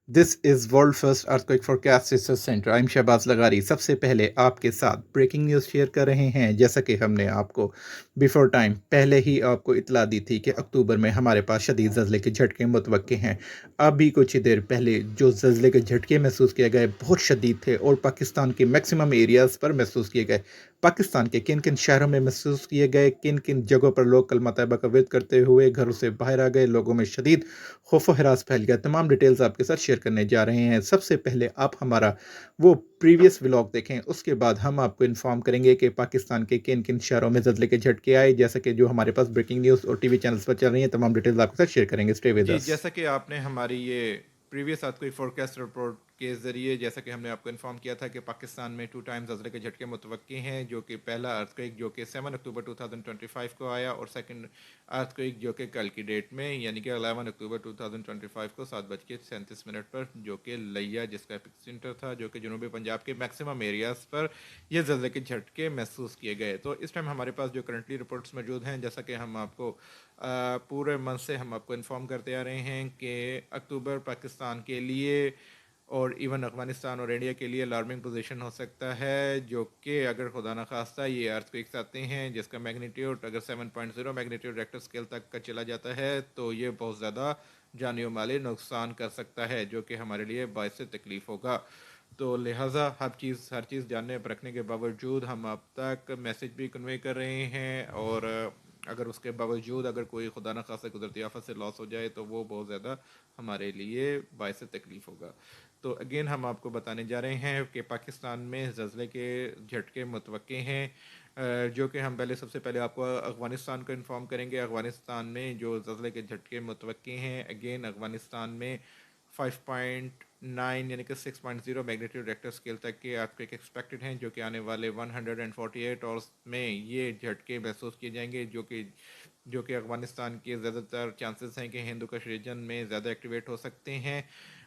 This is world first earthquake forecast research centre. I am Shahbaz Lagari. सबसे पहले आपके साथ ब्रेकिंग न्यूज़ शेयर कर रहे हैं। जैसा कि हमने आपको बिफोर टाइम पहले ही आपको इतला दी थी कि अक्टूबर में हमारे पास शदीद ज़लज़ले के झटके मुतवक्के हैं। अभी कुछ ही देर पहले जो ज़लज़ले के झटके महसूस किए गए बहुत शदीद थे और पाकिस्तान के मैक्सिमम एरियाज़ पर महसूस किए गए। पाकिस्तान के किन किन शहरों में महसूस किए गए, किन किन जगहों पर लोग कलमा तैयबा का विर्द करते हुए घरों से बाहर आ गए, लोगों में शदीद खौफ व हरास फैल गया। तमाम डिटेल्स आपके साथ शेयर करने जा रहे हैं। सबसे पहले आप हमारा वो प्रीवियस व्लॉग देखें, उसके बाद हम आपको इन्फॉर्म करेंगे कि पाकिस्तान के किन किन शहरों में ज़लज़ले के झटके आए, जैसा कि जो हमारे पास ब्रेकिंग न्यूज़ और टीवी चैनल्स पर चल रही हैं। तमाम डिटेल्स आपके साथ शेयर करेंगे। स्टे विद जी, अस। जैसा कि आपने हमारी ये प्रीवियस अर्थक्वेक फोरकास्ट रिपोर्ट के ज़रिए जैसा कि हमने आपको इन्फॉर्म किया था कि पाकिस्तान में 2 टाइम्स ज़लज़ले के झटके मुतवक्की हैं, जो कि पहला अर्थक्वेक जो कि 7 अक्टूबर 2025 को आया और सेकंड अर्थक्वेक जो कि कल की डेट में यानी कि 11 अक्टूबर 2025 को 7:37 पर जो कि लिया जिसका एपिसेंटर था, जो कि जनूबी पंजाब के मैक्सिमम एरियाज़ पर ये ज़लज़ले के झटके महसूस किए गए। तो इस टाइम हमारे पास जो करंटली रिपोर्ट्स मौजूद हैं, जैसा कि हम आपको पूरे मंथ से हम आपको इन्फॉर्म करते आ रहे हैं कि अक्टूबर पाकिस्तान के लिए और इवन अफगानिस्तान और इंडिया के लिए अलार्मिंग पोजीशन हो सकता है, जो कि अगर खुदा न खास्ता ये अर्थक्वेक्स आते हैं जिसका मैग्नीट्यूड अगर 7.0 मैग्नीट्यूड रेक्टर स्केल तक का चला जाता है तो ये बहुत ज़्यादा जानी माली नुकसान कर सकता है, जो कि हमारे लिए बायस तकलीफ़ होगा। तो लिहाजा हर चीज़ जानने परखने के बावजूद हम आप तक मैसेज भी कन्वे कर रहे हैं, और अगर उसके बावजूद अगर कोई खुदा न खासा कुदरती आफत से लॉस हो जाए तो वो बहुत ज़्यादा हमारे लिए बायस तकलीफ़ होगा। तो अगेन हम आपको बताने जा रहे हैं कि पाकिस्तान में ज़लज़ले के झटके मुतवक्के हैं, जो कि हम पहले सबसे पहले आपको अफ़गानिस्तान को इन्फॉर्म करेंगे। अफ़गानिस्तान में जो ज़लज़ले के झटके मुतवक्के हैं, अगेन अफ़गानिस्तान में 5.9 यानी कि 6.0 मैग्नीट्यूड रेक्टर स्केल तक के अर्थक्वेक एक्सपेक्टेड हैं, जो कि आने वाले 148 आवर्स में ये झटके महसूस किए जाएंगे, जो कि अफ़गानिस्तान के ज़्यादातर चांसेस हैं कि हिंदू कश रीजन में ज़्यादा एक्टिवेट हो सकते हैं।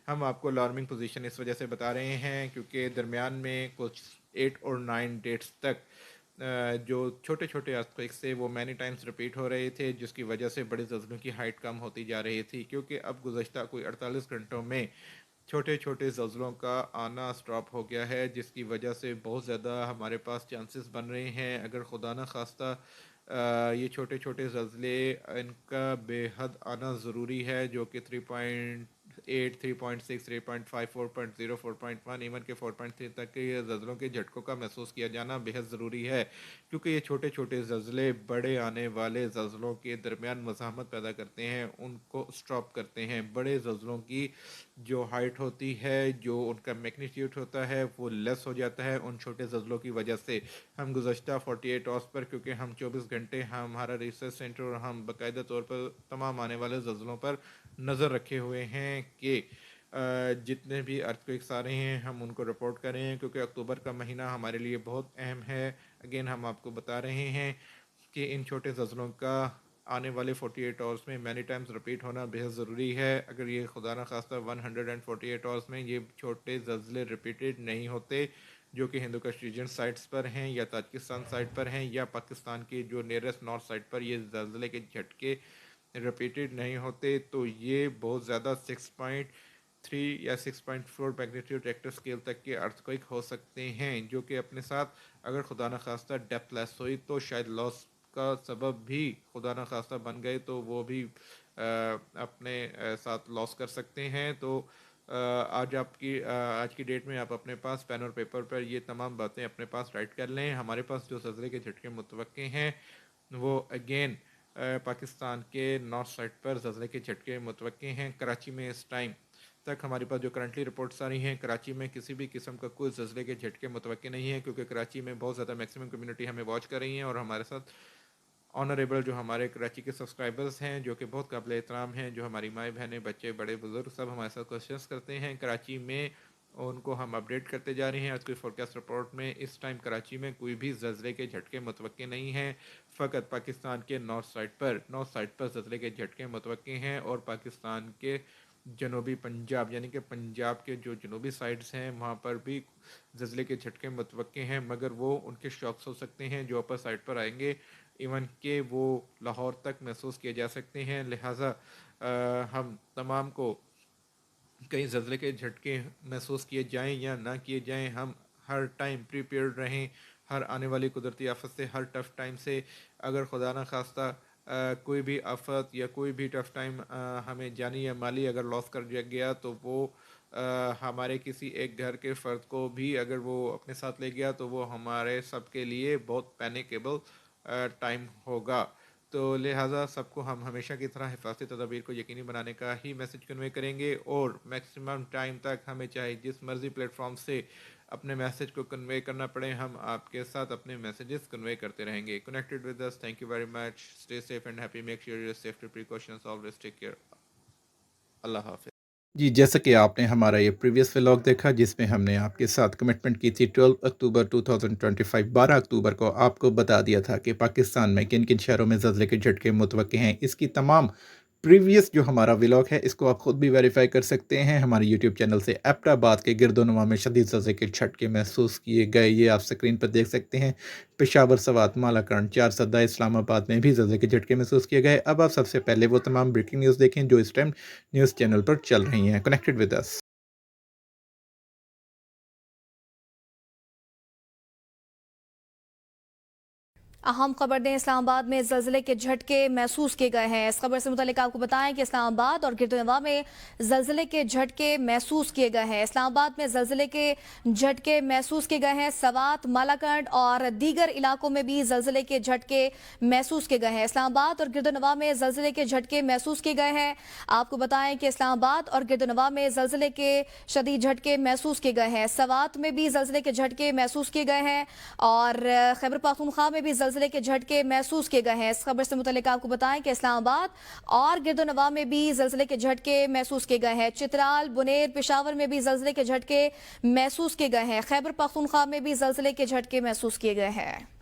हम आपको अलार्मिंग पोजीशन इस वजह से बता रहे हैं क्योंकि दरमियान में कुछ 8 और 9 डेट्स तक जो छोटे छोटे अर्थक्वेक्स थे वो मैनी टाइम्स रिपीट हो रहे थे, जिसकी वजह से बड़े ज़लज़लों की हाइट कम होती जा रही थी, क्योंकि अब गुज़श्ता कोई 48 घंटों में छोटे छोटे ज़लज़लों का आना स्टॉप हो गया है, जिसकी वजह से बहुत ज़्यादा हमारे पास चांसेस बन रहे हैं अगर खुदा न खास्ता ये छोटे छोटे ज़लज़ले इनका बेहद आना ज़रूरी है, जो कि 3.8 3.6 3.5 4.0 4.1 इवन के 4.3 तक के ये ज़लज़लों के झटकों का महसूस किया जाना बेहद ज़रूरी है, क्योंकि ये छोटे छोटे ज़लज़ले बड़े आने वाले ज़लज़लों के दरमियान मज़ाहमत पैदा करते हैं, उनको स्टॉप करते हैं। बड़े ज़लज़लों की जो हाइट होती है, जो उनका मैग्नीट्यूड होता है, वो लेस हो जाता है उन छोटे ज़लज़लों की वजह से। हम गुज़श्ता 48 आवर्स पर, क्योंकि हम 24 घंटे हमारा रिसर्च सेंटर और हम बाकायदा तौर पर तमाम आने वाले ज़लज़लों पर नज़र रखे हुए हैं कि जितने भी अर्थक्वेक्स आ रहे हैं हम उनको रिपोर्ट करें, क्योंकि अक्टूबर का महीना हमारे लिए बहुत अहम है। अगेन हम आपको बता रहे हैं कि इन छोटे ज़लज़लों का आने वाले 48 आवर्स में मैनी टाइम्स रिपीट होना बेहद ज़रूरी है। अगर ये खुदा न खास्ता 148 आवर्स में ये छोटे ज़लज़ले रिपीटेड नहीं होते, जो कि हिंदू कश रीजन साइट्स पर हैं या ताजिकिस्तान साइट पर हैं या पाकिस्तान के जो नियरेस्ट नॉर्थ साइड पर ये ज़लज़ले के झटके रिपीटेड नहीं होते, तो ये बहुत ज़्यादा 6.3 या 6.4 मैग्नीट्यूड रेक्टर स्केल तक के अर्थक्वेक हो सकते हैं, जो कि अपने साथ अगर खुदा न खास्ता डेप्थ लेस हुई तो शायद लॉस का सबब भी खुदा न खास्ता बन गए तो वो भी अपने साथ लॉस कर सकते हैं। तो आज की डेट में आप अपने पास पेन और पेपर पर ये तमाम बातें अपने पास राइट कर लें। हमारे पास जो ज़लज़ले के झटके मुतवक्के हैं वो अगेन पाकिस्तान के नॉर्थ साइड पर ज़लज़ले के झटके मुतवक्के हैं। कराची में इस टाइम तक हमारे पास जो करंटली रिपोर्ट्स आ रही हैं, कराची में किसी भी किस्म का कोई ज़लज़ले के झटके मुतवक्के नहीं है, क्योंकि कराची में बहुत ज़्यादा मैक्सिमम कम्युनिटी हमें वॉच कर रही है और हमारे साथ ऑनरेबल जो हमारे कराची के सब्सक्राइबर्स हैं, जो कि बहुत काबिल एहतराम हैं, जो हमारी माएँ बहनें बच्चे बड़े बुज़ुर्ग सब हमारे साथ क्वेश्चंस करते हैं कराची में, उनको हम अपडेट करते जा रहे हैं। आज की फोरकास्ट रिपोर्ट में इस टाइम कराची में कोई भी ज़लज़ले के झटके मुतवक्के नहीं हैं, फ़कत पाकिस्तान के नॉर्थ साइड पर ज़लज़ले के झटके मुतवक्के हैं, और पाकिस्तान के जनूबी पंजाब यानी कि पंजाब के जो जनूबी साइड्स हैं वहाँ पर भी ज़लज़ले के झटके मुतवक्के हैं, मगर वो उनके शॉक्स हो सकते हैं जो अपर साइड पर आएंगे, इवन के वो लाहौर तक महसूस किए जा सकते हैं। लिहाजा हम तमाम को कहीं ज़लज़ले के झटके महसूस किए जाएं या ना किए जाएं, हम हर टाइम प्रिपेयर्ड रहें हर आने वाली कुदरती आफत से, हर टफ़ टाइम से। अगर खुदा न खास्ता कोई भी आफत या कोई भी टफ़ टाइम हमें जानी या माली अगर लॉस कर गया, तो वो हमारे किसी एक घर के फ़र्द को भी अगर वो अपने साथ ले गया, तो वो हमारे सब के लिए बहुत पैनिकेबल टाइम होगा। तो लिहाजा सबको हम हमेशा की तरह हिफाजती तदाबीर को यकीनी बनाने का ही मैसेज कन्वे करेंगे, और मैक्सिमम टाइम तक हमें चाहे जिस मर्ज़ी प्लेटफॉर्म से अपने मैसेज को कन्वे करना पड़े, हम आपके साथ अपने मैसेजेस कन्वे करते रहेंगे। Connected with us, thank you very much, stay safe and happy, make sure your safety precautions, always take care. अल्लाह हाफिज़। जी, जैसा कि आपने हमारा ये प्रीवियस व्लॉग देखा जिसमें हमने आपके साथ कमिटमेंट की थी 12 अक्टूबर 2025 12 अक्टूबर को आपको बता दिया था कि पाकिस्तान में किन-किन शहरों में ज़लज़ले के झटके मुतवक्किल हैं। इसकी तमाम प्रीवियस जो हमारा व्लॉग है इसको आप खुद भी वेरीफाई कर सकते हैं हमारे यूट्यूब चैनल से। एबटाबाद के गिरदोनवा में शदीद ज़लज़ले के झटके महसूस किए गए, ये आप स्क्रीन पर देख सकते हैं। पेशावर, सवात, मालाकंड, चारसदा, इस्लामाबाद में भी ज़लज़ले के झटके महसूस किए गए। अब आप सबसे पहले वो तमाम ब्रेकिंग न्यूज़ देखें जो इस टाइम न्यूज़ चैनल पर चल रही हैं। कनेक्टेड विद अस। अहम खबर दें, इस्लामाबाद में ज़लज़ले के झटके महसूस किए गए हैं। इस खबर से मुतालिक आपको बताएं कि इस्लामाबाद और गिरदोनवा में ज़लज़ले के झटके महसूस किए गए हैं। इस्लामाबाद में ज़लज़ले के झटके महसूस किए गए हैं। सवात, मालाकंड और दीगर इलाकों में भी ज़लज़ले के झटके महसूस किए गए हैं। इस्लामाबाद और गिरदोनवा में ज़लज़ले के झटके महसूस किए गए हैं। आपको बताएं कि इस्लामाबाद और गिरदोनवा में ज़लज़ले के शदीद झटके महसूस किए गए हैं। सवात में भी ज़लज़ले के झटके महसूस किए गए हैं और खैबर पख्तूनख्वा में भी ज़लज़ले के झटके महसूस किए गए हैं। इस खबर से मुतालिक आपको बताएं कि इस्लामाबाद और गिरदोनवा में भी ज़लज़ले के झटके महसूस किए गए हैं। चित्राल, बुनेर, पेशावर में भी ज़लज़ले के झटके महसूस किए गए हैं। खैबर पख्तूनख्वा में भी ज़लज़ले के झटके महसूस किए गए हैं।